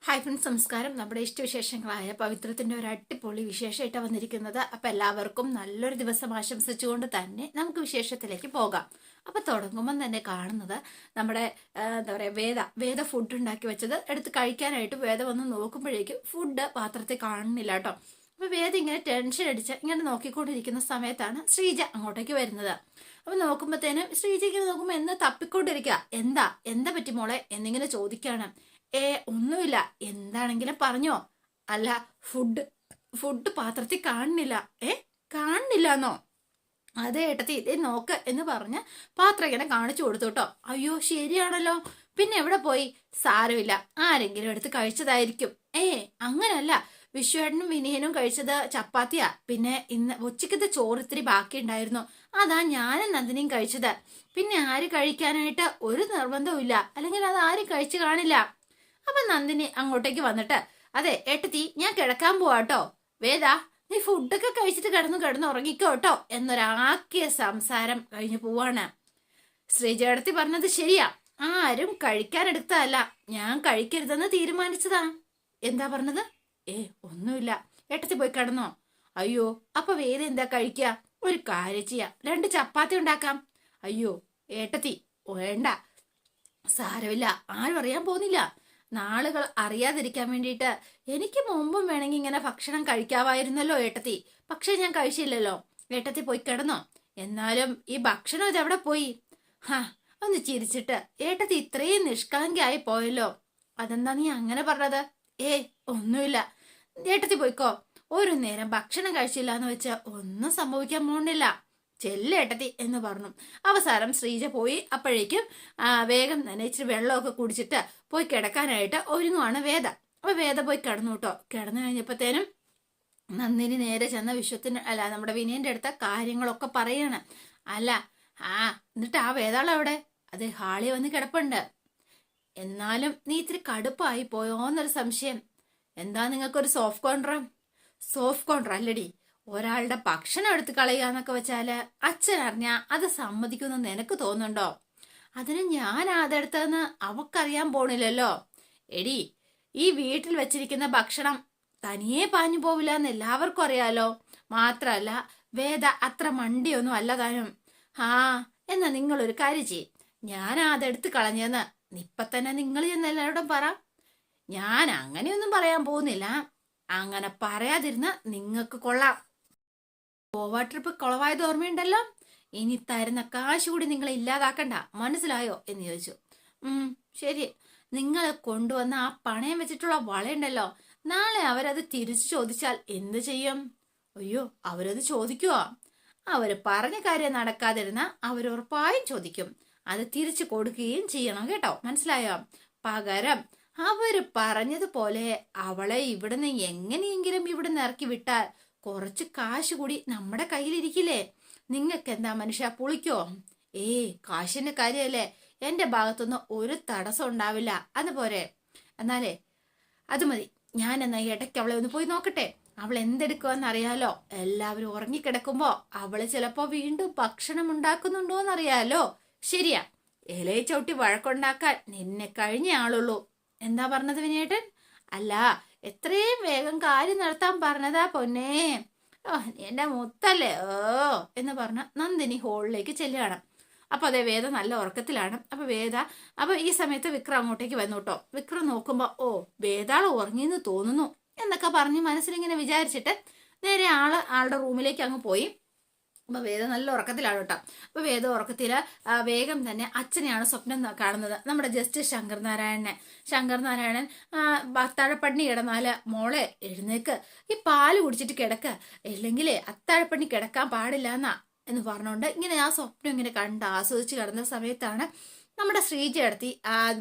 Hi friends, നമസ്കാരം. നമ്മുടെ ഇഷ്ടവിശേഷങ്ങളായ പവിത്രത്തിന്റെ ഒരു അടിപൊളി വിശേഷമായിട്ടാണ് വന്നിരിക്കുന്നത്. അപ്പൊ എല്ലാവർക്കും നല്ലൊരു ദിവസം ആശംസിച്ചുകൊണ്ട് തന്നെ നമുക്ക് വിശേഷത്തിലേക്ക് പോകാം. അപ്പൊ തുടങ്ങുമ്പോൾ തന്നെ കാണുന്നത് നമ്മുടെ എന്താ പറയാ വേദ ഫുഡ് ഉണ്ടാക്കി വെച്ചത് എടുത്ത് കഴിക്കാനായിട്ട് വേദ വന്ന് നോക്കുമ്പോഴേക്കും ഫുഡ് പാത്രത്തിൽ കാണുന്നില്ല കേട്ടോ. അപ്പൊ വേദ ഇങ്ങനെ ടെൻഷൻ അടിച്ച് ഇങ്ങനെ നോക്കിക്കൊണ്ടിരിക്കുന്ന സമയത്താണ് ശ്രീജ അങ്ങോട്ടേക്ക് വരുന്നത്. അപ്പൊ നോക്കുമ്പോഴത്തേനും ശ്രീജ ഇങ്ങനെ നോക്കുമ്പോ എന്ന് തപ്പിക്കൊണ്ടിരിക്കുക. എന്താ എന്താ പറ്റി മോളെ എന്നിങ്ങനെ ചോദിക്കാണ്. ഒന്നുമില്ല, എന്താണെങ്കിലും പറഞ്ഞോ. അല്ല, ഫുഡ് ഫുഡ് പാത്രത്തിൽ കാണുന്നില്ല. കാണുന്നില്ലെന്നോ? അതെ ഏട്ടത്തി, ഇതേ നോക്ക് എന്ന് പറഞ്ഞ് പാത്രം ഇങ്ങനെ കാണിച്ചു കൊടുത്തു കേട്ടോ. അയ്യോ, ശരിയാണല്ലോ, പിന്നെ എവിടെ പോയി? സാരമില്ല, ആരെങ്കിലും എടുത്ത് കഴിച്ചതായിരിക്കും. അങ്ങനല്ല, വിശ്വേട്ടനും വിനയനും കഴിച്ചത് ചപ്പാത്തിയാ. പിന്നെ ഇന്ന് ഉച്ചക്കത്തെ ചോറ് ഇത്തിരി ബാക്കി ഉണ്ടായിരുന്നു, അതാ ഞാനും നന്ദിനിയും കഴിച്ചത്. പിന്നെ ആര് കഴിക്കാനായിട്ട് ഒരു നിർബന്ധവും ഇല്ല, അല്ലെങ്കിൽ അത് ആരും കഴിച്ചു കാണില്ല. അപ്പൊ നന്ദിനി അങ്ങോട്ടേക്ക് വന്നിട്ട്, അതെ ഏട്ടത്തി, ഞാൻ കിടക്കാൻ പോവാട്ടോ. വേദാ, നീ ഫുഡൊക്കെ കഴിച്ചിട്ട് കിടന്ന് ഉറങ്ങിക്കോ കേട്ടോ എന്നൊരാക്കിയ സംസാരം കഴിഞ്ഞു പോവാണ്. ശ്രീജേടത്തി പറഞ്ഞത് ശരിയാ, ആരും കഴിക്കാനെടുത്തതല്ല, ഞാൻ കഴിക്കരുതെന്ന് തീരുമാനിച്ചതാ. എന്താ പറഞ്ഞത്? ഒന്നുമില്ല, ഏട്ടത്തി പോയി കിടന്നോ. അയ്യോ, അപ്പൊ വേദ എന്താ കഴിക്കുക? ഒരു കാര്യം ചെയ്യാം, 2 ചപ്പാത്തി ഉണ്ടാക്കാം. അയ്യോ ഏട്ടത്തി, വേണ്ട, സാരമില്ല, ആരും അറിയാൻ പോകുന്നില്ല. നാളുകൾ അറിയാതിരിക്കാൻ വേണ്ടിയിട്ട് എനിക്ക് മുമ്പും വേണമെങ്കിൽ ഇങ്ങനെ ഭക്ഷണം കഴിക്കാമായിരുന്നല്ലോ ഏട്ടത്തി, പക്ഷെ ഞാൻ കഴിച്ചില്ലല്ലോ. ഏട്ടത്തി പോയി കിടന്നോ. എന്നാലും ഈ ഭക്ഷണം ഇതെവിടെ പോയി? ഒന്ന് ചിരിച്ചിട്ട്, ഏട്ടത്തി ഇത്രയും നിഷ്കളങ്കയായി പോയല്ലോ. അതെന്താ നീ അങ്ങനെ പറഞ്ഞത്? ഒന്നുമില്ല, ഏട്ടത്തി പോയിക്കോ. ഒരു നേരം ഭക്ഷണം കഴിച്ചില്ല എന്ന് വെച്ചാൽ ഒന്നും സംഭവിക്കാൻ പോണില്ല. ചെല്ലേട്ടത്തി എന്ന് പറഞ്ഞു. അവസാനം ശ്രീജ പോയി. അപ്പോഴേക്കും വേഗം തന്നെ ഇച്ചിരി വെള്ളമൊക്കെ കുടിച്ചിട്ട് പോയി കിടക്കാനായിട്ട് ഒരുങ്ങുവാണ് വേദ. അപ്പൊ വേദ പോയി കിടന്നു കേട്ടോ. കിടന്നു കഴിഞ്ഞപ്പോഴത്തേനും നന്ദിനി നേരെ ചെന്ന നമ്മുടെ വിനയന്റെ അടുത്ത കാര്യങ്ങളൊക്കെ പറയാണ്. അല്ല, എന്നിട്ട് ആ വേദാളം എവിടെ? അത് ഹാളി വന്ന് കിടപ്പുണ്ട്. എന്നാലും നീ ഇത്തിരി കടുപ്പായി പോയോന്നൊരു സംശയം. എന്താ നിങ്ങൾക്കൊരു സോഫ്റ്റ് കോൺട്ര അല്ലടി. ഒരാളുടെ ഭക്ഷണം എടുത്ത് കളയുക എന്നൊക്കെ വെച്ചാല് അച്ഛൻ അറിഞ്ഞാ അത് സമ്മതിക്കുമെന്ന് നിനക്ക് തോന്നുന്നുണ്ടോ? അതിന് ഞാൻ അതെടുത്തതെന്ന് അവക്കറിയാൻ പോണില്ലല്ലോ. എടി, ഈ വീട്ടിൽ വെച്ചിരിക്കുന്ന ഭക്ഷണം തനിയെ പാഞ്ഞു പോവില്ല എന്ന് എല്ലാവർക്കും അറിയാലോ. മാത്രല്ല വേദ അത്ര മണ്ടിയൊന്നും അല്ല താനും. എന്നാ നിങ്ങളൊരു കാര്യം ചെയ്യും, ഞാൻ അതെടുത്ത് കളഞ്ഞെന്ന് ഇപ്പൊ തന്നെ നിങ്ങൾ ചെന്ന് എല്ലാവരോടും പറ. ഞാൻ അങ്ങനെയൊന്നും പറയാൻ പോകുന്നില്ല. അങ്ങനെ പറയാതിരുന്ന നിങ്ങൾക്ക് കൊള്ളാം. ഗോവ ട്രിപ്പ് കുളവായത് ഓർമ്മയുണ്ടല്ലോ. ഇനി തരുന്ന കാശ് കൂടി നിങ്ങൾ ഇല്ലാതാക്കണ്ട, മനസ്സിലായോ എന്ന് ചോദിച്ചു. ശരി. നിങ്ങൾ കൊണ്ടുവന്ന ആ പണയം വെച്ചിട്ടുള്ള വളയുണ്ടല്ലോ, നാളെ അവരത് തിരിച്ചു ചോദിച്ചാൽ എന്ത് ചെയ്യും? അയ്യോ, അവരത് ചോദിക്കുവോ? അവര് പറഞ്ഞ കാര്യം നടക്കാതിരുന്ന അവരുറപ്പായും ചോദിക്കും. അത് തിരിച്ചു കൊടുക്കുകയും ചെയ്യണം കേട്ടോ, മനസ്സിലായോ? പകരം അവര് പറഞ്ഞതുപോലെ അവളെ ഇവിടുന്ന് എങ്ങനെയെങ്കിലും ഇവിടുന്ന് ഇറക്കി വിട്ടാൽ കുറച്ച് കാശ് കൂടി നമ്മുടെ കയ്യിലിരിക്കില്ലേ? നിങ്ങൾക്ക് എന്താ മനുഷ്യ, പുളിക്കോ? കാശിന്റെ കാര്യല്ലേ, എന്റെ ഭാഗത്തൊന്നും ഒരു തടസ്സം ഉണ്ടാവില്ല. അതുപോലെ എന്നാലേ അത് മതി. ഞാൻ എന്നാ ഇടയ്ക്ക് അവളെ ഒന്ന് പോയി നോക്കട്ടെ. അവൾ എന്തെടുക്കുവെന്ന് അറിയാലോ. എല്ലാവരും ഉറങ്ങിക്കിടക്കുമ്പോ അവള് ചിലപ്പോ വീണ്ടും ഭക്ഷണം ഉണ്ടാക്കുന്നുണ്ടോന്നറിയാലോ. ശരിയാ, ഇലയെ ചവിട്ടി വഴക്കുണ്ടാക്കാൻ നിന്നെ കഴിഞ്ഞ ആളുള്ളൂ. എന്താ പറഞ്ഞത് വിനയേട്ടൻ? അല്ല, എത്രയും വേഗം കാര്യം നടത്താൻ പറഞ്ഞതാ പൊന്നേ. എന്റെ മുത്തല്ലേ എന്ന് പറഞ്ഞ നന്ദിനി ഹോളിലേക്ക് ചെല്ലുകയാണ്. അപ്പൊ അതേ വേദ നല്ല ഉറക്കത്തിലാണ്. അപ്പൊ ഈ സമയത്ത് വിക്രം അങ്ങോട്ടേക്ക് വന്നു കേട്ടോ. വിക്രം നോക്കുമ്പോ വേദാൾ ഉറങ്ങിയെന്ന് തോന്നുന്നു എന്നൊക്കെ പറഞ്ഞ് മനസ്സിലിങ്ങനെ വിചാരിച്ചിട്ട് നേരെ ആളുടെ റൂമിലേക്ക് അങ്ങ് പോയി. അപ്പൊ വേദ നല്ല ഉറക്കത്തിലാണ് കേട്ടോ. അപ്പൊ വേദ ഉറക്കത്തില് വേഗം തന്നെ അച്ഛനെയാണ് സ്വപ്നം കാണുന്നത്, നമ്മുടെ ജസ്റ്റിസ് ശങ്കർ നാരായണൻ അത്താഴപ്പണ്ണി കിടന്നാല് മോളെ എഴുന്നേക്ക്, ഈ പാല് കുടിച്ചിട്ട് കിടക്ക, ഇല്ലെങ്കിലേ അത്താഴപ്പണ്ണി കിടക്കാൻ പാടില്ല എന്ന് പറഞ്ഞുകൊണ്ട് ഇങ്ങനെ ആ സ്വപ്നം ഇങ്ങനെ കണ്ട് ആസ്വദിച്ച് കിടന്ന സമയത്താണ് നമ്മുടെ ശ്രീജേടത്തി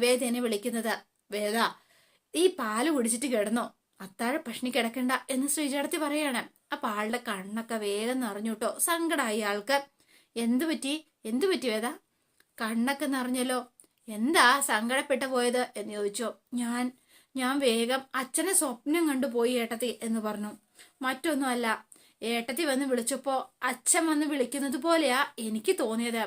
വേദേനെ വിളിക്കുന്നത്. വേദ, ഈ പാല് കുടിച്ചിട്ട് കിടന്നോ, അത്താഴ പഷ്ണി കിടക്കണ്ട എന്ന് ശ്രീജേടത്തി പറയാണ്. അപ്പൊ ആളുടെ കണ്ണൊക്കെ വേഗം നിറഞ്ഞു കേട്ടോ. സങ്കടമായി ആൾക്ക്. എന്തു പറ്റി വേദ? കണ്ണൊക്കെ നിറഞ്ഞല്ലോ. എന്താ സങ്കടപ്പെട്ടു പോയത് എന്ന് ചോദിച്ചോ. ഞാൻ വേഗം അച്ഛനെ സ്വപ്നം കണ്ടുപോയി ഏട്ടത്തി എന്ന് പറഞ്ഞു. മറ്റൊന്നുമല്ല, ഏട്ടത്തി വന്ന് വിളിച്ചപ്പോ അച്ഛൻ വന്ന് വിളിക്കുന്നത് പോലെയാ എനിക്ക് തോന്നിയത്.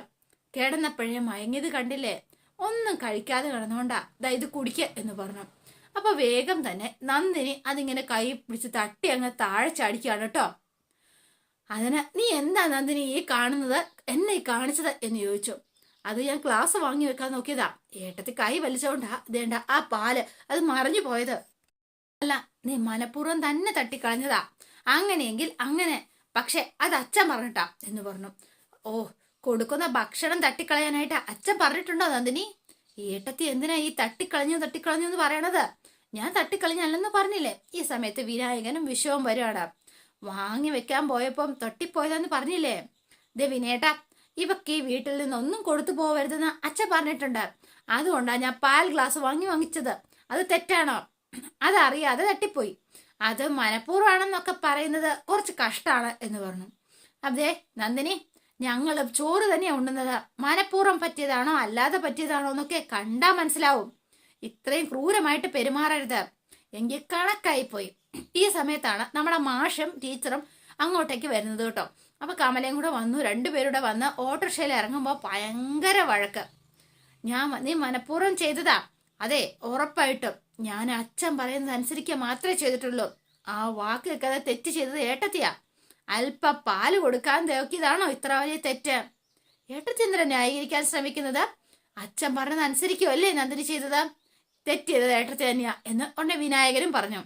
കിടന്നപ്പോഴേ മയങ്ങിയത് കണ്ടില്ലേ, ഒന്നും കഴിക്കാതെ കിടന്നോണ്ടാ, ഇത് കുടിക്ക എന്ന് പറഞ്ഞു. അപ്പൊ വേഗം തന്നെ നന്ദിനി അതിങ്ങനെ കൈ പിടിച്ച് തട്ടി അങ്ങ് താഴെ ചാടിക്കുകയാണ് കേട്ടോ. അതിന് നീ എന്താ നന്ദിനി ഈ കാണുന്നത്, എന്നെ ഈ കാണിച്ചത് എന്ന് ചോദിച്ചു. അത് ഞാൻ ഗ്ലാസ് വാങ്ങി വെക്കാൻ നോക്കിയതാ, ഏട്ടത്തി കൈ വലിച്ചോണ്ടാ ഇതേണ്ട ആ പാല് അത് മറിഞ്ഞു പോയത്. അല്ല, നീ മനഃപൂർവ്വം തന്നെ തട്ടിക്കളഞ്ഞതാ. അങ്ങനെയെങ്കിൽ അങ്ങനെ, പക്ഷെ അത് അച്ഛൻ പറഞ്ഞിട്ടാ എന്ന് പറഞ്ഞു. ഓ, കൊടുക്കുന്ന ഭക്ഷണം തട്ടിക്കളയാനായിട്ട് അച്ഛൻ പറഞ്ഞിട്ടുണ്ടോ നന്ദിനി? ഏട്ടത്തി എന്തിനാ ഈ തട്ടിക്കളഞ്ഞു എന്ന് പറയണത്? ഞാൻ തട്ടിക്കളഞ്ഞല്ലെന്ന് പറഞ്ഞില്ലേ? ഈ സമയത്ത് വിനായകനും വിശ്വവും വരുവാണ്. വാങ്ങി വെക്കാൻ പോയപ്പം തട്ടിപ്പോയതാന്ന് പറഞ്ഞില്ലേ? ദേ വിനേട്ടാ, ഇവക്ക് ഈ വീട്ടിൽ നിന്നൊന്നും കൊടുത്തു പോവരുതെന്ന് അച്ഛൻ പറഞ്ഞിട്ടുണ്ട്. അതുകൊണ്ടാണ് ഞാൻ പാൽ ഗ്ലാസ് വാങ്ങിച്ചത്. അത് തെറ്റാണോ? അതറിയാതെ തട്ടിപ്പോയി. അത് മനഃപൂർവ്വമാണെന്നൊക്കെ പറയുന്നത് കുറച്ച് കഷ്ടാണ് എന്ന് പറഞ്ഞു. അതെ നന്ദിനി, ഞങ്ങൾ ചോറ് തന്നെയാണ് ഉണ്ണുന്നത്. മനഃപൂർവ്വം പറ്റിയതാണോ അല്ലാതെ പറ്റിയതാണോ എന്നൊക്കെ കണ്ടാ മനസ്സിലാവും. ഇത്രയും ക്രൂരമായിട്ട് പെരുമാറരുത്, എങ്കിൽ കണക്കായിപ്പോയി. ഈ സമയത്താണ് നമ്മുടെ മാഷും ടീച്ചറും അങ്ങോട്ടേക്ക് വരുന്നത് കേട്ടോ. അപ്പൊ കമലയും കൂടെ വന്നു. രണ്ടുപേരുടെ വന്ന് ഓട്ടോറിക്ഷയിൽ ഇറങ്ങുമ്പോൾ ഭയങ്കര വഴക്ക്. നീ മനഃപൂർവ്വം ചെയ്തതാ? അതെ, ഉറപ്പായിട്ടും ഞാൻ അച്ഛൻ പറയുന്നത് അനുസരിക്കുക മാത്രമേ ചെയ്തിട്ടുള്ളൂ. ആ വാക്ക് കേൾക്കാതെ തെറ്റ് ചെയ്തത് ഏട്ടത്തിയാ. അല്പ പാല് കൊടുക്കാൻ നോക്കിയതാണോ ഇത്ര വലിയ തെറ്റ്? ഏട്ടത്തി എന്തിനാ ന്യായീകരിക്കാൻ ശ്രമിക്കുന്നത്? അച്ഛൻ പറഞ്ഞത് അനുസരിക്കുമല്ലേ നന്ദിനി ചെയ്തത്? തെറ്റ് ചെയ്തത് ഏട്ടത്തി തന്നെയാ എന്ന് ഉടനെ വിനായകനും പറഞ്ഞു.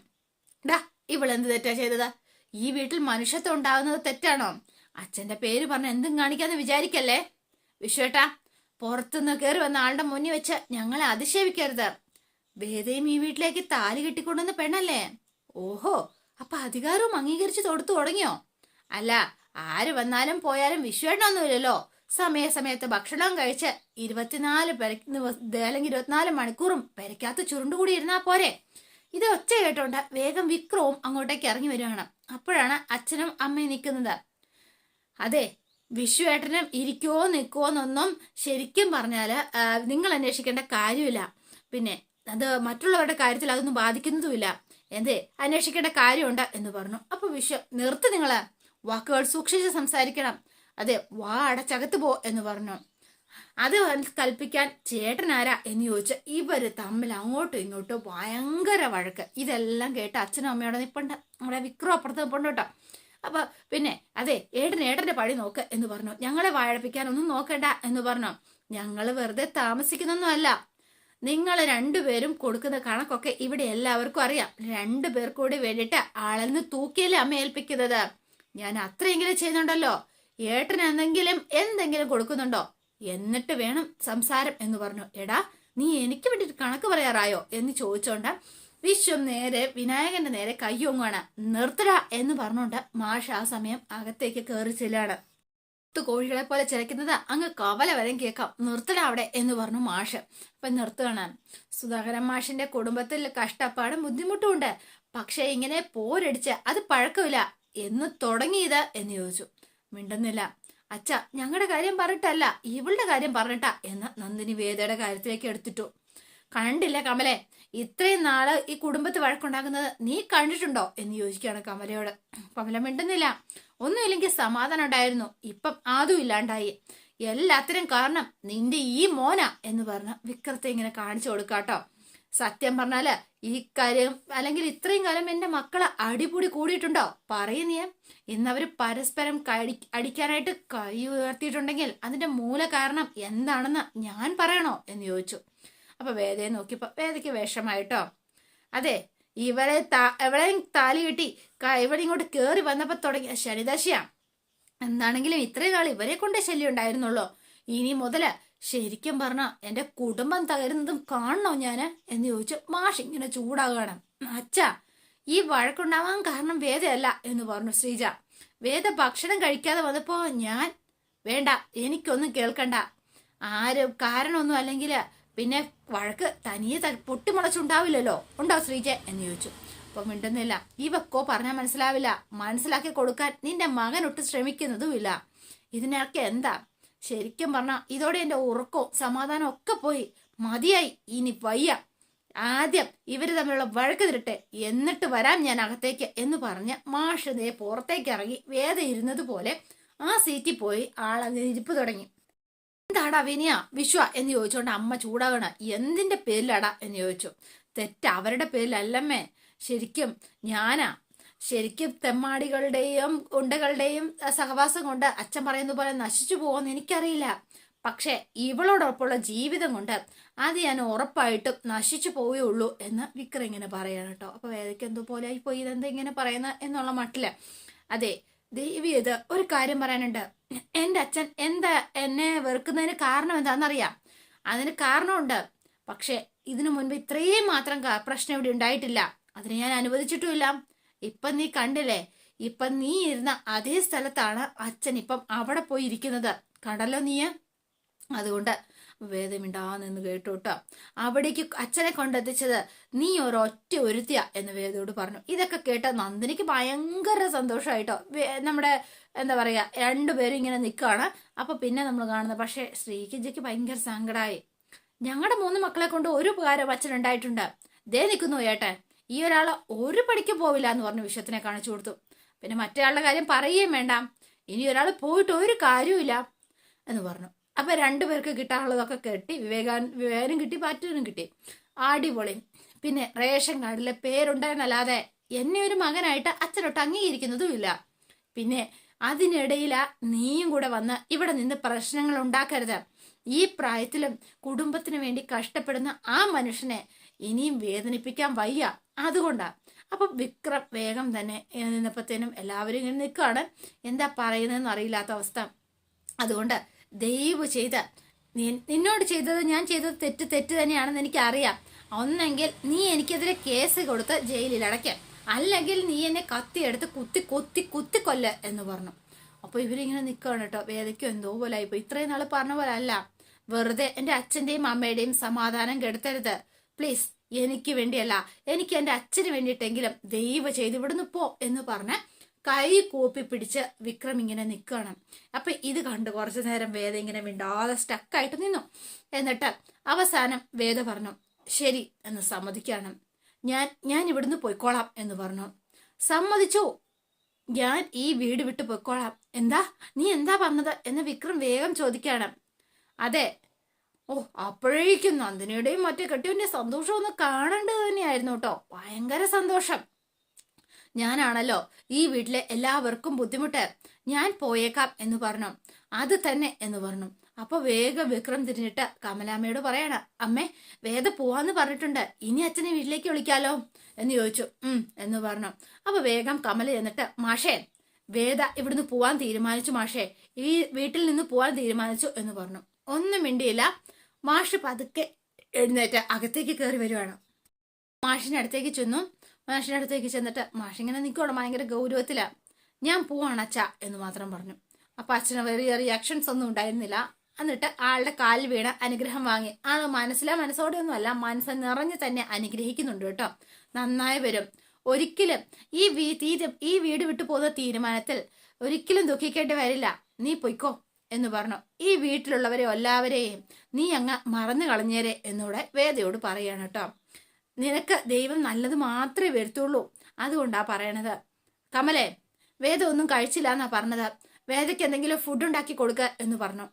ഡാ, ഇവളെന്ത് തെറ്റാ ചെയ്തത്? ഈ വീട്ടിൽ മനുഷ്യത്വം ഉണ്ടാകുന്നത് തെറ്റാണോ? അച്ഛന്റെ പേര് പറഞ്ഞ് എന്തും കാണിക്കാന്ന് വിചാരിക്കല്ലേ. വിശ്വേട്ടാ, പുറത്തുനിന്ന് കയറി വന്ന ആളുടെ മുന്നിൽ വെച്ച് ഞങ്ങളെ അധിക്ഷേപിക്കരുത്. വേദയും ഈ വീട്ടിലേക്ക് താലി കെട്ടിക്കൊണ്ടുവന്ന പെണ്ണല്ലേ? ഓഹോ, അപ്പൊ അധികാരവും അംഗീകരിച്ച് തൊടുത്തു തുടങ്ങിയോ? അല്ല, ആര് വന്നാലും പോയാലും വിശ്വേട്ടനൊന്നുമില്ലല്ലോ. സമയത്ത് ഭക്ഷണം കഴിച്ച് 24 മണിക്കൂറും പെരയ്ക്കകത്ത് ചുരുണ്ടുകൂടി ഇരുന്നാ പോരെ? ഇത് ഒച്ച കേട്ടോണ്ട് വേഗം വിക്രവും അങ്ങോട്ടേക്ക് ഇറങ്ങി വരികയാണ്. അപ്പോഴാണ് അച്ഛനും അമ്മയും നിൽക്കുന്നത്. അതെ, വിശ്വേട്ടനും ഇരിക്കുവോ നിൽക്കുവോ എന്നൊന്നും ശരിക്കും പറഞ്ഞാല് നിങ്ങൾ അന്വേഷിക്കേണ്ട കാര്യമില്ല. പിന്നെ അത് മറ്റുള്ളവരുടെ കാര്യത്തിൽ അതൊന്നും ബാധിക്കുന്നതുമില്ല. എന്തേ അന്വേഷിക്കേണ്ട കാര്യമുണ്ട് എന്ന് പറഞ്ഞു. അപ്പൊ നിർത്ത്, നിങ്ങള് വാക്കുകൾ സൂക്ഷിച്ച് സംസാരിക്കണം. അതെ, വാ അടച്ചകത്ത് പോ എന്ന് പറഞ്ഞു. അത് കൽപ്പിക്കാൻ ചേട്ടനാരാ എന്ന് ചോദിച്ച് ഇവര് തമ്മിൽ അങ്ങോട്ടും ഇങ്ങോട്ടും ഭയങ്കര വഴക്ക്. ഇതെല്ലാം കേട്ട് അച്ഛനും അമ്മയോടെ നിപ്പുണ്ട്. നമ്മുടെ വിക്രം അപ്പുറത്ത് നിപ്പുണ്ട് കേട്ടോ. അപ്പൊ പിന്നെ അതെ, ഏട്ടന്റെ പഴി നോക്ക് എന്ന് പറഞ്ഞു. ഞങ്ങളെ വാഴപ്പിക്കാനൊന്നും നോക്കണ്ട എന്ന് പറഞ്ഞു. ഞങ്ങള് വെറുതെ താമസിക്കുന്നൊന്നും അല്ല. നിങ്ങൾ രണ്ടുപേരും കൊടുക്കുന്ന കണക്കൊക്കെ ഇവിടെ എല്ലാവർക്കും അറിയാം. 2 പേർക്ക് കൂടി വേണ്ടിയിട്ട് ആളെന്ന് തൂക്കിയല്ലേ അമ്മ ഏൽപ്പിക്കുന്നത്. ഞാൻ അത്രയെങ്കിലും ചെയ്യുന്നുണ്ടല്ലോ. ഏട്ടന് എന്തെങ്കിലും കൊടുക്കുന്നുണ്ടോ? എന്നിട്ട് വേണം സംസാരം എന്ന് പറഞ്ഞു. എടാ, നീ എനിക്ക് വേണ്ടിയിട്ട് കണക്ക് പറയാറായോ എന്ന് ചോദിച്ചോണ്ട് വിശ്വം നേരെ വിനായകന്റെ നേരെ കയ്യൊങ്ങാണ്. നിർത്തടാ എന്ന് പറഞ്ഞോണ്ട് മാഷ് ആ സമയം അകത്തേക്ക് കയറി ചെല്ലാണ്. കോഴികളെ പോലെ ചിലക്കുന്നത് അങ്ങ് കവല വരെ കേൾക്കാം. നിർത്തടാ അവിടെ എന്ന് പറഞ്ഞു മാഷ്. അപ്പൊ നിർത്തുകയാണ്. സുധാകരൻ മാഷിന്റെ കുടുംബത്തിൽ കഷ്ടപ്പാടും ബുദ്ധിമുട്ടും ഉണ്ട്. പക്ഷെ ഇങ്ങനെ പോരടിച്ച് അത് പഴക്കമില്ല എന്ന് തുടങ്ങിയത് എന്ന് ചോദിച്ചു. മിണ്ടുന്നില്ല. അച്ഛ, ഞങ്ങളുടെ കാര്യം പറഞ്ഞിട്ടല്ല, ഇവളുടെ കാര്യം പറഞ്ഞിട്ടാ എന്ന് നന്ദിനി വേദയുടെ കാര്യത്തിലേക്ക് എടുത്തിട്ടു. കണ്ടില്ല കമലെ, ഇത്രയും നാള് ഈ കുടുംബത്ത് വഴക്കുണ്ടാക്കുന്നത് നീ കണ്ടിട്ടുണ്ടോ എന്ന് ചോദിക്കുകയാണ് കമലയോട്. കമല മിണ്ടുന്നില്ല. ഒന്നുമില്ലെങ്കിൽ സമാധാനം ഉണ്ടായിരുന്നു, ഇപ്പം അതും ഇല്ലാണ്ടായി. എല്ലാത്തിനും കാരണം നിന്റെ ഈ മോന എന്ന് പറഞ്ഞ വിക്രത്തെ ഇങ്ങനെ കാണിച്ചു കൊടുക്കാട്ടോ. സത്യം പറഞ്ഞാല് ഈ കാര്യം അല്ലെങ്കിൽ ഇത്രയും കാലം എന്റെ മക്കളെ അടിപൊളി കൂടിയിട്ടുണ്ടോ പറയുന്നേ? ഇന്നവര് പരസ്പരം അടിക്കാനായിട്ട് കൈ ഉയർത്തിയിട്ടുണ്ടെങ്കിൽ അതിന്റെ മൂല കാരണം എന്താണെന്ന് ഞാൻ പറയണോ എന്ന് ചോദിച്ചു. അപ്പൊ വേദയെ നോക്കിയപ്പോ വേദയ്ക്ക് വിഷമായിട്ടോ. അതെ, എവളെയും താലി കെട്ടി ഇവിടെ ഇങ്ങോട്ട് കേറി വന്നപ്പോ തുടങ്ങിയ ശനിദശയാ. എന്താണെങ്കിലും ഇത്രയും നാൾ ഇവരെ കൊണ്ടേ ശല്യം ഉണ്ടായിരുന്നുള്ളൂ. ഇനി മുതല് ശരിക്കും പറഞ്ഞ എന്റെ കുടുംബം തകരുന്നതും കാണണോ ഞാന് എന്ന് ചോദിച്ചു. മാഷ് ഇങ്ങനെ ചൂടാകണം. അച്ഛാ, ഈ വഴക്കുണ്ടാവാൻ കാരണം വേദയല്ല എന്ന് പറഞ്ഞു ശ്രീജ. വേദ ഭക്ഷണം കഴിക്കാതെ വന്നപ്പോ ഞാൻ വേണ്ട, എനിക്കൊന്നും കേൾക്കണ്ട, ആരും കാരണമൊന്നും അല്ലെങ്കിൽ പിന്നെ വഴക്ക് തനിയെ പൊട്ടിമുളച്ചുണ്ടാവില്ലല്ലോ, ഉണ്ടോ ശ്രീജ എന്ന് ചോദിച്ചു. അപ്പൊ മിണ്ടുന്നില്ല. ഇവക്കോ പറഞ്ഞാൽ മനസ്സിലാവില്ല. മനസ്സിലാക്കി കൊടുക്കാൻ നിന്റെ മകനൊട്ട് ശ്രമിക്കുന്നതുമില്ല. ഇതിനൊക്കെ എന്താ ശരിക്കും പറഞ്ഞ ഇതോടെ എന്റെ ഉറക്കവും സമാധാനവും ഒക്കെ പോയി. മതിയായി, ഇനി വയ്യ. ആദ്യം ഇവര് തമ്മിലുള്ള വഴക്ക് തിരട്ടെ, എന്നിട്ട് വരാം ഞാൻ അകത്തേക്ക് എന്ന് പറഞ്ഞ് മാഷ് ദേ പുറത്തേക്ക് ഇറങ്ങി വേദ ഇരുന്നത് പോലെ ആ സീറ്റിൽ പോയി ആളങ്ങനെ ഇരിപ്പ് തുടങ്ങി. എന്താടാ വിനിയ വിശ്വ എന്ന് ചോദിച്ചോണ്ട് അമ്മ ചൂടാകണ. എന്തിന്റെ പേരിലാടാ എന്ന് ചോദിച്ചു. തെറ്റ് അവരുടെ പേരിലല്ലമ്മേ. ശരിക്കും ഞാനാ. ശരിക്കും തെമ്മാടികളുടെയും ഉണ്ടകളുടെയും സഹവാസം കൊണ്ട് അച്ഛൻ പറയുന്ന പോലെ നശിച്ചു പോകുമെന്ന് എനിക്കറിയില്ല. പക്ഷെ ഇവളോടൊപ്പമുള്ള ജീവിതം കൊണ്ട് അത് ഞാൻ ഉറപ്പായിട്ടും നശിച്ചു പോവുകയുള്ളൂ എന്ന് വിക്രം ഇങ്ങനെ പറയാണ് കേട്ടോ. അപ്പൊ വേദയ്ക്ക് എന്തോ പോലെ ആയി പോയി, ഇതെന്താ ഇങ്ങനെ പറയുന്ന എന്നുള്ള മട്ടില്. അതെ ദേവി, ഇത് ഒരു കാര്യം പറയാനുണ്ട്. എൻ്റെ അച്ഛൻ എന്താ എന്നെ വെറുക്കുന്നതിന് കാരണം എന്താണെന്നറിയാം. അതിന് കാരണമുണ്ട്. പക്ഷെ ഇതിനു മുൻപ് ഇത്രയും മാത്രം പ്രശ്നം ഇവിടെ ഉണ്ടായിട്ടില്ല. അതിന് ഞാൻ അനുവദിച്ചിട്ടുമില്ല. ഇപ്പം നീ കണ്ടില്ലേ, ഇപ്പം നീ ഇരുന്ന അതേ സ്ഥലത്താണ് അച്ഛൻ ഇപ്പം അവിടെ പോയി ഇരിക്കുന്നത്. കണ്ടല്ലോ നീ. അതുകൊണ്ട് വേദമിണ്ടാന്ന് കേട്ടു കേട്ടോ. അവിടേക്ക് അച്ഛനെ കൊണ്ടെത്തിച്ചത് നീ ഒരൊറ്റ ഒരുത്തിയ എന്ന് വേദയോട് പറഞ്ഞു. ഇതൊക്കെ കേട്ട നന്ദിനിക്ക് ഭയങ്കര സന്തോഷമായിട്ടോ. നമ്മുടെ എന്താ പറയാ, രണ്ടുപേരും ഇങ്ങനെ നിൽക്കുകയാണ്. അപ്പൊ പിന്നെ നമ്മൾ കാണുന്നത് പക്ഷേ ശ്രീകിജയ്ക്ക് ഭയങ്കര സങ്കടമായി. ഞങ്ങളുടെ 3 മക്കളെ കൊണ്ട് ഒരു ഉപകാരം അച്ഛൻ ഉണ്ടായിട്ടുണ്ട്. ദേ നിൽക്കുന്നു ഏട്ടൻ, ഈ ഒരാള് ഒരു പണിക്ക് പോവില്ല എന്ന് പറഞ്ഞു വിശ്വത്തിനെ കാണിച്ചു കൊടുത്തു. പിന്നെ മറ്റൊരാളുടെ കാര്യം പറയുകയും വേണ്ട, ഇനി ഒരാൾ പോയിട്ട് ഒരു കാര്യവുമില്ല എന്ന് പറഞ്ഞു. അപ്പൊ 2 പേർക്ക് കിട്ടാനുള്ളതൊക്കെ കിട്ടി. വിവേകനും കിട്ടി, പാറ്റൂരും കിട്ടി. അടിപൊളി. പിന്നെ റേഷൻ കാർഡിലെ പേരുണ്ടായെന്നല്ലാതെ എന്നെ ഒരു മകനായിട്ട് അച്ഛനൊട്ട് അംഗീകരിക്കുന്നതും ഇല്ല. പിന്നെ അതിനിടയിലാ നീയും കൂടെ വന്ന് ഇവിടെ നിന്ന് പ്രശ്നങ്ങൾ ഉണ്ടാക്കരുത്. ഈ പ്രായത്തിലും കുടുംബത്തിന് വേണ്ടി കഷ്ടപ്പെടുന്ന ആ മനുഷ്യനെ ഇനിയും വേദനിപ്പിക്കാൻ വയ്യ. അതുകൊണ്ടാ. അപ്പൊ വിക്രം വേഗം തന്നെ നിന്നപ്പത്തേനും എല്ലാവരും ഇങ്ങനെ നിൽക്കുകയാണ്. എന്താ പറയുന്നതെന്ന് അറിയില്ലാത്ത അവസ്ഥ. അതുകൊണ്ട് ദയവ് ചെയ്ത് നിന്നോട് ചെയ്തത്, ഞാൻ ചെയ്തത് തെറ്റ് തന്നെയാണെന്ന് എനിക്കറിയാം. ഒന്നെങ്കിൽ നീ എനിക്കെതിരെ കേസ് കൊടുത്ത് ജയിലിൽ അടയ്ക്കാം, അല്ലെങ്കിൽ നീ എന്നെ കത്തിയെടുത്ത് കുത്തി കൊല്ല എന്ന് പറഞ്ഞു. അപ്പൊ ഇവരിങ്ങനെ നിൽക്കുകയാണ് കേട്ടോ. വേദയ്ക്കും എന്തോ പോലെ ആയിപ്പോ. ഇത്രയും നാൾ പറഞ്ഞ പോലെ അല്ല. വെറുതെ എൻ്റെ അച്ഛൻ്റെയും അമ്മയുടെയും സമാധാനം കെടുത്തരുത് പ്ലീസ്. എനിക്ക് വേണ്ടിയല്ല, എനിക്ക് എൻ്റെ അച്ഛന് വേണ്ടിയിട്ടെങ്കിലും ദയവ് ചെയ്ത് ഇവിടുന്ന് പോ എന്ന് പറഞ്ഞ് കൈ കൂപ്പി പിടിച്ച് വിക്രം ഇങ്ങനെ നിൽക്കണം. അപ്പൊ ഇത് കണ്ട് കുറച്ചു നേരം വേദ ഇങ്ങനെ മിണ്ടാതെ സ്റ്റക്കായിട്ട് നിന്നു. എന്നിട്ട് അവസാനം വേദ പറഞ്ഞു, ശരി എന്ന് സമ്മതിക്കണം, ഞാൻ ഇവിടുന്ന് പോയിക്കോളാം എന്ന് പറഞ്ഞു. സമ്മതിച്ചു, ഞാൻ ഈ വീട് വിട്ട് പോയിക്കോളാം. നീ എന്താ പറഞ്ഞത് എന്ന് വിക്രം വേഗം ചോദിക്കാണ്. അതെ. ഓ, അപ്പോഴേക്കും നന്ദിനിയുടെയും മറ്റേ കെട്ടിയവന്റെ സന്തോഷം ഒന്ന് കാണേണ്ടത് തന്നെയായിരുന്നു കേട്ടോ. ഭയങ്കര സന്തോഷം. ഞാനാണല്ലോ ഈ വീട്ടിലെ എല്ലാവർക്കും ബുദ്ധിമുട്ട്, ഞാൻ പോയേക്കാം എന്ന് പറഞ്ഞു. അത് തന്നെ എന്ന് പറഞ്ഞു. അപ്പൊ വേഗം വിക്രം തിരിഞ്ഞിട്ട് കമലാമ്മയോട് പറയാണ്, അമ്മേ വേദ പോവാന്ന് പറഞ്ഞിട്ടുണ്ട്, ഇനി അച്ഛനെ വീട്ടിലേക്ക് വിളിക്കാലോ എന്ന് ചോദിച്ചു. എന്ന് പറഞ്ഞു. അപ്പൊ വേഗം കമല എന്നിട്ട്, മാഷേ വേദ ഇവിടുന്ന് പോവാൻ തീരുമാനിച്ചു മാഷേ, ഈ വീട്ടിൽ നിന്ന് പോവാൻ തീരുമാനിച്ചു എന്ന് പറഞ്ഞു. ഒന്നും മിണ്ടിയില്ല. മാഷ് പതുക്കെ എഴുന്നേറ്റ് അകത്തേക്ക് കയറി വരുവാണ്. മാഷിന്റെ അടുത്തേക്ക് ചെന്നു. മാഷിന്റെ അടുത്തേക്ക് ചെന്നിട്ട് മാഷ് ഇങ്ങനെ നിൽക്കണം, ഭയങ്കര ഗൗരവത്തിലാ. ഞാൻ പോവാണ് അച്ഛ എന്ന് മാത്രം പറഞ്ഞു. അപ്പൊ അച്ഛന് വലിയ റിയാക്ഷൻസ് ഒന്നും ഉണ്ടായിരുന്നില്ല. എന്നിട്ട് ആളുടെ കാലിൽ വീണ് അനുഗ്രഹം വാങ്ങി. ആള് മനസ്സോടെ ഒന്നും അല്ല, മനസ്സ് നിറഞ്ഞ് തന്നെ അനുഗ്രഹിക്കുന്നുണ്ട് കേട്ടോ. നന്നായി വരും. ഒരിക്കലും ഈ വീട് വിട്ടു പോകുന്ന തീരുമാനത്തിൽ ഒരിക്കലും ദുഃഖിക്കേണ്ടി വരില്ല, നീ പൊയ്ക്കോ എന്ന് പറഞ്ഞു. ഈ വീട്ടിലുള്ളവരെ എല്ലാവരെയും നീ അങ്ങ് മറന്നു കളഞ്ഞേരെ എന്നൂടെ വേദയോട് പറയാണ് കേട്ടോ. നിനക്ക് ദൈവം നല്ലത് മാത്രമേ വരുത്തുള്ളൂ, അതുകൊണ്ടാ പറയണത്. കമലേ വേദ ഒന്നും കഴിച്ചില്ല എന്നാ പറഞ്ഞത്, വേദയ്ക്ക് എന്തെങ്കിലും ഫുഡ് ഉണ്ടാക്കി കൊടുക്ക എന്ന് പറഞ്ഞു.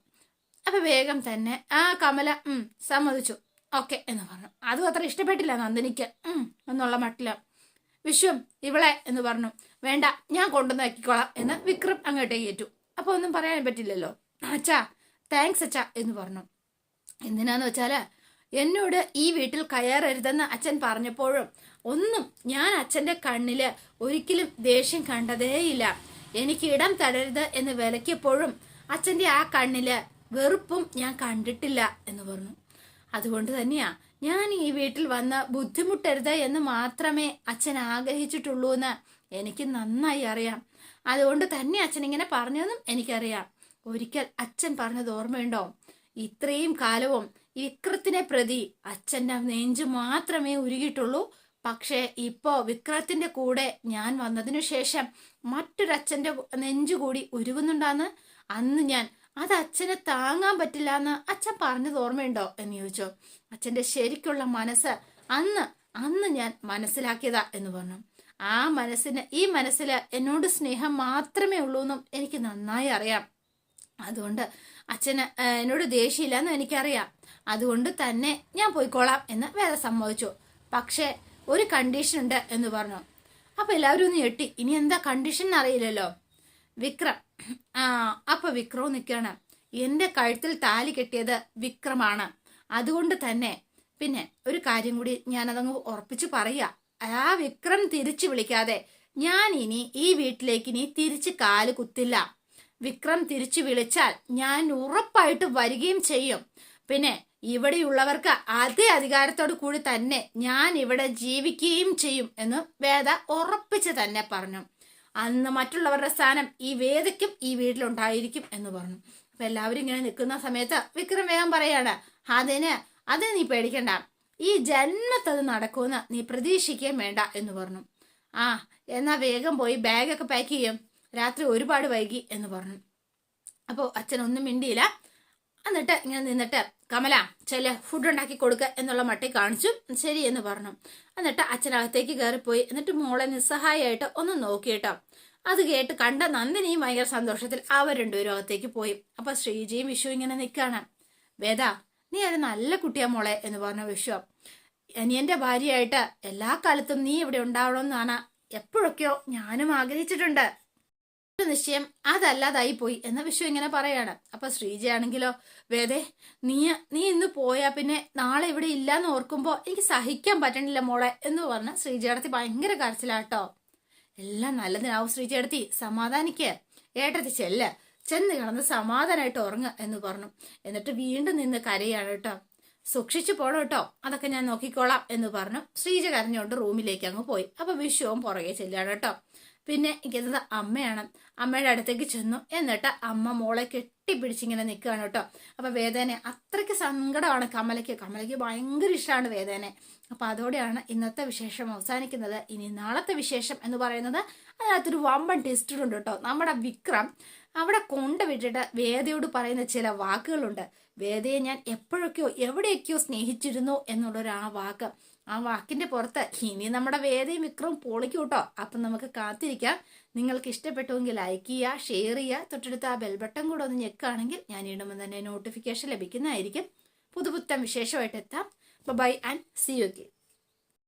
അപ്പൊ വേഗം തന്നെ കമല സമ്മതിച്ചു, ഓക്കെ എന്ന് പറഞ്ഞു. അതും അത്ര ഇഷ്ടപ്പെട്ടില്ല നന്ദിനിക്ക് എന്നുള്ള മട്ടില്ല. വിശ്വം ഇവളെ എന്ന് പറഞ്ഞു. വേണ്ട, ഞാൻ കൊണ്ടുവന്നാക്കിക്കോളാം എന്ന് വിക്രം അങ്ങോട്ടേക്ക് ഏറ്റു. അപ്പൊ ഒന്നും പറയാൻ പറ്റില്ലല്ലോ. അച്ഛാ താങ്ക്സ് അച്ഛാ എന്ന് പറഞ്ഞു. എന്തിനാന്ന് വെച്ചാല് എന്നോട് ഈ വീട്ടിൽ കയറരുതെന്ന് അച്ഛൻ പറഞ്ഞപ്പോഴും ഒന്നും ഞാൻ അച്ഛന്റെ കണ്ണില് ഒരിക്കലും ദേഷ്യം കണ്ടതേയില്ല. എനിക്ക് ഇടം തടരുത് എന്ന് വിലക്കിയപ്പോഴും അച്ഛന്റെ ആ കണ്ണില് വെറുപ്പും ഞാൻ കണ്ടിട്ടില്ല എന്ന് പറഞ്ഞു. അതുകൊണ്ട് തന്നെയാ ഞാൻ ഈ വീട്ടിൽ വന്ന് ബുദ്ധിമുട്ടരുത് എന്ന് മാത്രമേ അച്ഛൻ ആഗ്രഹിച്ചിട്ടുള്ളൂ എന്ന് എനിക്ക് നന്നായി അറിയാം. അതുകൊണ്ട് തന്നെ അച്ഛൻ ഇങ്ങനെ പറഞ്ഞതെന്നും എനിക്കറിയാം. ഒരിക്കൽ അച്ഛൻ പറഞ്ഞത് ഓർമ്മയുണ്ടോ, ഇത്രയും കാലവും വിക്രത്തിനെ പ്രതി അച്ഛൻ്റെ നെഞ്ചു മാത്രമേ ഉരുകിയിട്ടുള്ളൂ, പക്ഷേ ഇപ്പോ വിക്രത്തിന്റെ കൂടെ ഞാൻ വന്നതിനു ശേഷം മറ്റൊരച്ഛന്റെ നെഞ്ചുകൂടി ഉരുകുന്നുണ്ടാന്ന്. അന്ന് ഞാൻ അത് അച്ഛനെ താങ്ങാൻ പറ്റില്ല എന്ന് അച്ഛൻ പറഞ്ഞത് ഓർമ്മയുണ്ടോ എന്ന് ചോദിച്ചോ. അച്ഛന്റെ ശരിക്കുള്ള മനസ്സ് അന്ന് ഞാൻ മനസ്സിലാക്കിയതാ എന്ന് പറഞ്ഞു. ഈ മനസ്സിൽ എന്നോട് സ്നേഹം മാത്രമേ ഉള്ളൂ എന്നും എനിക്ക് നന്നായി അറിയാം. അതുകൊണ്ട് അച്ഛന് എന്നോട് ദേഷ്യമില്ല എന്നും എനിക്കറിയാം. അതുകൊണ്ട് തന്നെ ഞാൻ പോയിക്കോളാം എന്ന് വേറെ സമ്മതിച്ചു. പക്ഷെ ഒരു കണ്ടീഷൻ ഉണ്ട് എന്ന് പറഞ്ഞു. അപ്പൊ എല്ലാവരും ഒന്ന് ഞെട്ടി. ഇനി എന്താ കണ്ടീഷൻ അറിയില്ലല്ലോ. വിക്രം അപ്പൊ വിക്രം നിൽക്കുകയാണ്. എന്റെ കഴുത്തിൽ താലി കെട്ടിയത് വിക്രമാണ്. അതുകൊണ്ട് തന്നെ പിന്നെ ഒരു കാര്യം കൂടി ഞാനതങ്ങ് ഉറപ്പിച്ചു പറയാ. ആ വിക്രം തിരിച്ചു വിളിക്കാതെ ഞാൻ ഇനി ഈ വീട്ടിലേക്ക് ഇനി തിരിച്ച് കാല് കുത്തില്ല. വിക്രം തിരിച്ചു വിളിച്ചാൽ ഞാൻ ഉറപ്പായിട്ട് വരികയും ചെയ്യും. പിന്നെ ഇവിടെയുള്ളവർക്ക് അതേ അധികാരത്തോടു കൂടി തന്നെ ഞാൻ ഇവിടെ ജീവിക്കുകയും ചെയ്യും എന്ന് വേദ ഉറപ്പിച്ച് തന്നെ പറഞ്ഞു. അന്ന് മറ്റുള്ളവരുടെ സ്ഥാനം ഈ വേദയ്ക്കും ഈ വീട്ടിലുണ്ടായിരിക്കും എന്ന് പറഞ്ഞു. അപ്പൊ എല്ലാവരും ഇങ്ങനെ നിൽക്കുന്ന സമയത്ത് വിക്രം വേഗം പറയാണ്, അതിന് നീ പേടിക്കണ്ട, ഈ ജന്മത്തത് നടക്കുമെന്ന് നീ പ്രതീക്ഷിക്കുകയും വേണ്ട എന്ന് പറഞ്ഞു. എന്നാ വേഗം പോയി ബാഗൊക്കെ പാക്ക് ചെയ്യും, രാത്രി ഒരുപാട് വൈകി എന്ന് പറഞ്ഞു. അപ്പോൾ അച്ഛനൊന്നും മിണ്ടിയില്ല. എന്നിട്ട് ഇങ്ങനെ നിന്നിട്ട് കമല ചെല്ല ഫുഡ് ഉണ്ടാക്കി കൊടുക്കുക എന്നുള്ള മട്ടി കാണിച്ചു. ശരി എന്ന് പറഞ്ഞു. എന്നിട്ട് അച്ഛനകത്തേക്ക് കയറിപ്പോയി. എന്നിട്ട് മോളെ നിസ്സഹായമായിട്ട് ഒന്ന് നോക്കിയിട്ടോ. അത് കേട്ട് കണ്ട നന്ദിനിയും ഭയങ്കര സന്തോഷത്തിൽ അവർ രണ്ടുപേരും അകത്തേക്ക് പോയി. അപ്പൊ ശ്രീജയും വിഷു ഇങ്ങനെ നിൽക്കുകയാണ്. വേദ നീ ഒരു നല്ല കുട്ടിയാ മോളെ എന്ന് പറഞ്ഞ വിഷു. അനിയന്റെ ഭാര്യയായിട്ട് എല്ലാ കാലത്തും നീ ഇവിടെ ഉണ്ടാവണമെന്നാണ് എപ്പോഴൊക്കെയോ ഞാനും ആഗ്രഹിച്ചിട്ടുണ്ട്. നിശ്ചയം അതല്ലാതായി പോയി എന്ന് വിഷു ഇങ്ങനെ പറയാണ്. അപ്പൊ ശ്രീജയാണെങ്കിലോ, വേദേ നീ ഇന്ന് പോയാ പിന്നെ നാളെ ഇവിടെ ഇല്ലാന്ന് ഓർക്കുമ്പോ എനിക്ക് സഹിക്കാൻ പറ്റണില്ല മോളെ എന്ന് പറഞ്ഞ് ശ്രീജയടത്തി ഭയങ്കര കരച്ചിലാട്ടോ. എല്ലാം നല്ലതിനാവും ശ്രീജയടത്തി, സമാധാനിക്ക്, ഏട്ടത്തി ചെന്ന് കിടന്ന് സമാധാനമായിട്ട് ഉറങ്ങുക എന്ന് പറഞ്ഞു. എന്നിട്ട് വീണ്ടും നിന്ന് കരയാണ് കേട്ടോ. സൂക്ഷിച്ചു പോണം കേട്ടോ, അതൊക്കെ ഞാൻ നോക്കിക്കോളാം എന്ന് പറഞ്ഞു. ശ്രീജ കരഞ്ഞുകൊണ്ട് റൂമിലേക്ക് അങ്ങ് പോയി. അപ്പൊ വിഷുവും പുറകെ ചെല്ലാണ് കേട്ടോ. പിന്നെ എനിക്കത് അമ്മയാണ്. അമ്മയുടെ അടുത്തേക്ക് ചെന്നു. എന്നിട്ട് അമ്മ മോളെ കെട്ടിപ്പിടിച്ചിങ്ങനെ നിൽക്കുകയാണ് കേട്ടോ. അപ്പൊ വേദനെ അത്രയ്ക്ക് സങ്കടമാണ് കമലയ്ക്ക് ഭയങ്കര ഇഷ്ടമാണ് വേദനെ. അപ്പൊ അതോടെയാണ് ഇന്നത്തെ വിശേഷം അവസാനിക്കുന്നത്. ഇനി നാളത്തെ വിശേഷം എന്ന് പറയുന്നത് അതിനകത്തൊരു വമ്പൻ ടെസ്റ്റുണ്ട് കേട്ടോ. നമ്മുടെ വിക്രം അവിടെ കൊണ്ടുവിട്ടിട്ട് വേദയോട് പറയുന്ന ചില വാക്കുകളുണ്ട്. വേദയെ ഞാൻ എപ്പോഴൊക്കെയോ എവിടെയൊക്കെയോ സ്നേഹിച്ചിരുന്നു എന്നുള്ളൊരു വാക്ക്. ആ വാക്കിന്റെ പുറത്ത് ഇനി നമ്മുടെ വേദയും വിക്രവും പൊളിക്കും കേട്ടോ. അപ്പം നമുക്ക് കാത്തിരിക്കാം. നിങ്ങൾക്ക് ഇഷ്ടപ്പെട്ടുവെങ്കിൽ ലൈക്ക് ചെയ്യുക, ഷെയർ ചെയ്യുക, തൊട്ടടുത്ത് ആ ബെൽ ബട്ടൺ കൂടെ ഒന്ന് ഞെക്കുകയാണെങ്കിൽ ഞാൻ ഇടുമ്പോൾ തന്നെ നോട്ടിഫിക്കേഷൻ ലഭിക്കുന്നതായിരിക്കും. പുതുപുത്തൻ വിശേഷമായിട്ട് എത്താം. Bye and see you again.